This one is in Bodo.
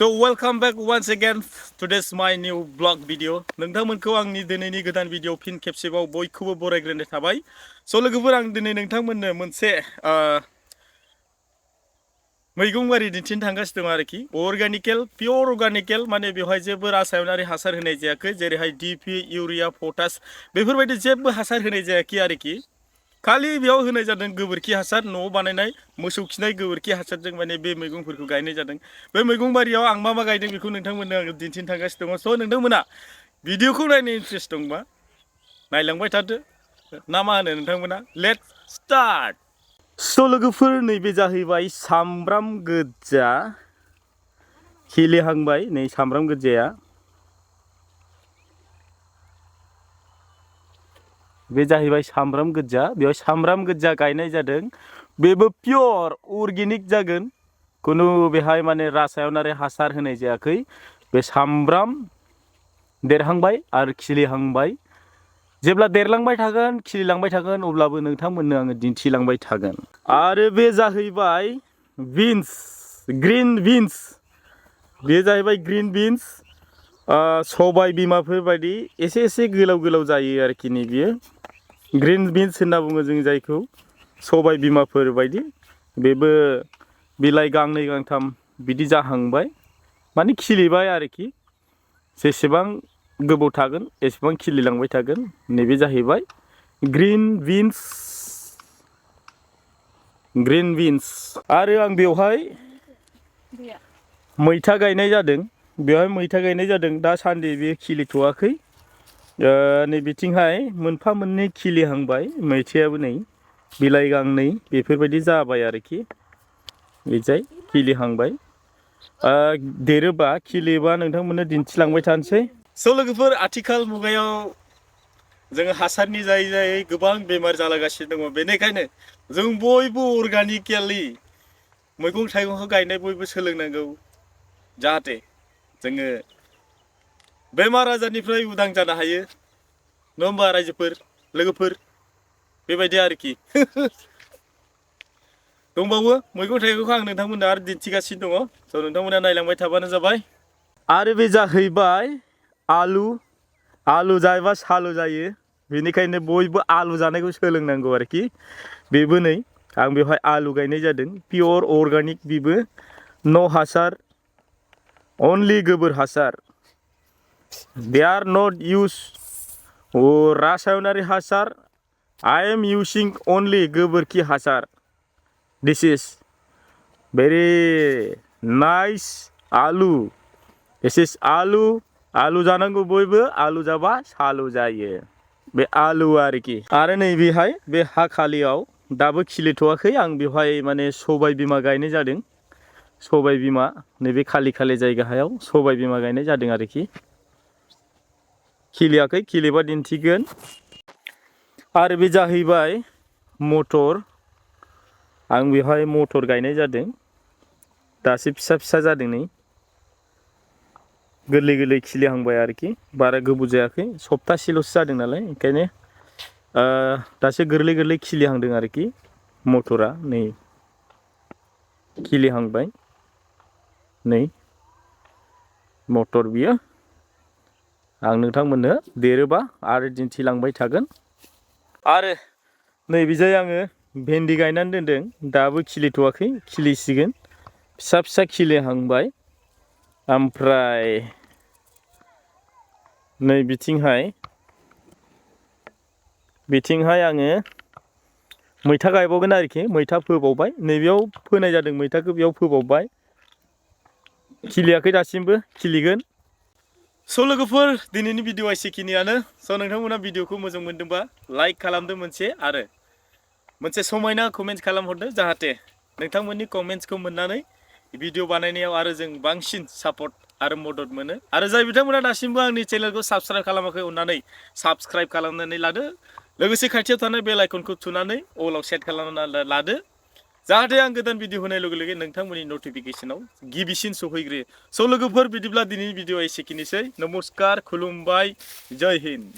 So welcome back once again to this my new vlog video. नोंथांमोनखौ आंनि दिनैनि गोदान भिडिअ फिन खेबसेबाव बयखौबो बरायग्रोनाय थाबाय। स' लोगोफोर आं दिनै नोंथांमोननो मोनसे मैगं बारि दिन्थिनो थांगासिनो दं आरोखि अर्गानिकेल पियर अर्गानिकेल माने बेवहाय जेबो रासायनारि हासार होनाय जायाखै जेरैहाय डीपी इउरिया पटास बेफोरबायदि जेबो हासार होनाय जायाखै आरोखि खालि बेयाव होनाय जादों गोबोरखि हासार न'आव बानायनाय मोसौ खिनाय गोबोरखि हासारजों माने बे मैगंफोरखौ गायनाय जादों। बे मैगं बारियाव आं मा गायदों बेखौ नोंथांमोननो आं दिन्थिनो थांगासिनो दङ। स' नोंथांमोना भिडिअखौ नायनो इन्ट्रेस्ट दंबा नायलांबाय थादो ना मा होनो नोंथांमोना लेट्स स्टार्ट। स' लोगोफोर नैबे जाहैबाय सामब्राम गोजा खिलिहांबाय नै सामब्राम गोजाया बे जाहैबाय सामब्राम गोजा बेयाव सामब्राम गोजा गायनाय जादों बेबो पियर अर्गेनिक जागोन कुनु बेहाय माने रासायनारि हासार होनाय जायाखै। बे सामब्राम देरहांबाय आरो खिलिहांबाय जेब्ला देरलांबाय थागोन खिलिलांबाय थागोन अब्लाबो नोंथांमोननो आङो दिन्थिलांबाय थागोन। आरो बे जाहैबाय बिन्स ग्रीन बिन्स बे जाहैबाय ग्रीन बिन्स सबाय बिमाफोर बायदि एसे एसे गोलाव गोलाव जायो आरोखि नै बियो ग्रीन बिन्स होनना बुङो जों जायखौ सबाय बिमाफोर बायदि बेबो बिलाइ गांनै गांथाम बिदि जाहांबाय माने खिलिबाय आरोखि जेसेबां गोबाव थागोन एसेबां खिलिलांबाय थागोन। नैबे जाहैबाय ग्रीन बिन्स आरो आं बेवहाय मैथा गायनाय जादों बेवहाय मैथा गायनाय जादों दासान्दि बे खिलिथ'वाखै नै बिथिंहाय मोनफा मोननै खिलिहांबाय मैथायाबो नै बिलाइ गांनै बेफोरबायदि जाबाय आरोखि बेजाय खिलिहांबाय देरोबा खिलियोबा नोंथांमोननो दिन्थिलांबाय थानोसै। स' लोगोफोर आथिखाल मुगायाव जोङो हासारनि जायै जायै गोबां बेमार जालागासिनो दङ बेनिखायनो जों बयबो अर्गानिकेलि मैगं थाइगंखौ गायनाय बयबो सोलोंनांगौ जाहाथे जोङो बेमार आजारनिफ्राय उदां जानो हायो नङा होमबा रायजोफोर लोगोफोर बेबायदि आरोखि दंबावो मैगं थाइगंखौ आं नोंथांमोननो आरो दिन्थिगासिनो दङ। स' नोंथांमोना नायलांबाय थाबानो जाबाय। आरो बे जाहैबाय आलु जायोबा सालु जायो बेनिखायनो बयबो आलु जानायखौ सोलोंनांगौ आरोखि बेबो नै आं बेवहाय आलु गायनाय जादों पियर अर्गानिक बेबो न' हासार अनलि गोबोर हासार दे आर नट इउज रासायनारि हासार आई एम यूजिंग ओनलि गोबोरखि हासार दिस इज भेरी नाइस आलु दिस इज आलु जानांगौ बयबो आलु जाबा सालु जायो बे आलु आरोखि। आरो नै बेहाय बे हा खालियाव दाबो खिलिथ'वाखै आं बेवहाय माने सबाय बिमा गायनाय जादों सबाय बिमा नैबे खालि जायगा हायाव सबाय बिमा गायनाय जादों आरोखि खिलियाखै खिलिबा दिन्थिगोन। आरो बे जाहैबाय मटर आं बेवहाय मटर गायनाय जादों दासो फिसा फिसा जादों नै गोरलै गोरलै खिलिहांबाय आरोखि बारा गोबाव जायाखै सप्तासेल'सो जादों नालाय ओंखायनो दासो गोरलै गोरलै खिलिहांदों आरोखि मटरा नै खिलिहांबाय नै मटर बियो आं नोंथांमोननो देरोबा आरो दिन्थिलांबाय थागोन। आरो नैबेजाय आङो भेन्दि गायनानै दोनदों दाबो खिलिथ'वाखै खिलिसिगोन फिसा फिसा खिलिहांबाय। ओमफ्राय नै बिथिंहाय आङो मैथा गायबावगोन आरोखि मैथा फोबावबाय नैबेयाव फोनाय जादों मैथाखौ बेयाव फोबावबाय खिलियाखै दासिमबो खिलिगोन। स' लोगोफोर दिनैनि भिडिअआ एसेखिनियानो। स' नोंथांमोना भिडिअखौ मोजां मोनदोंबा लाइक खालामदो आरो मोनसे समायना कमेन्ट खालामहरदो जाहाथे नोंथांमोननि कमेन्ट्सखौ मोननानै भिडिअ बानायनायाव आरो जों बांसिन सापर्ट आरो मदद मोनो। आरो जाय बिथांमोना दासिमबो आंनि चेनेलखौ साबस्क्राइब खालामाखै अननानै साबस्क्राइब खालामनानै लादो लोगोसे खाथियाव थानाय बेल आइकनखौ थुनानै अलाव सेट खालामनानै लादो जाहाथे आं गोदान भिडिअ होनाय लोगो लोगो नोंथांमोननि नटिफिकेसनाव गिबिसिन सौहैग्रोयो। स' लोगोफोर बिदिब्ला दिनैनि भिडिअआ एसेखिनिसै नमस्कार खुलुमबाय जय हिन्द।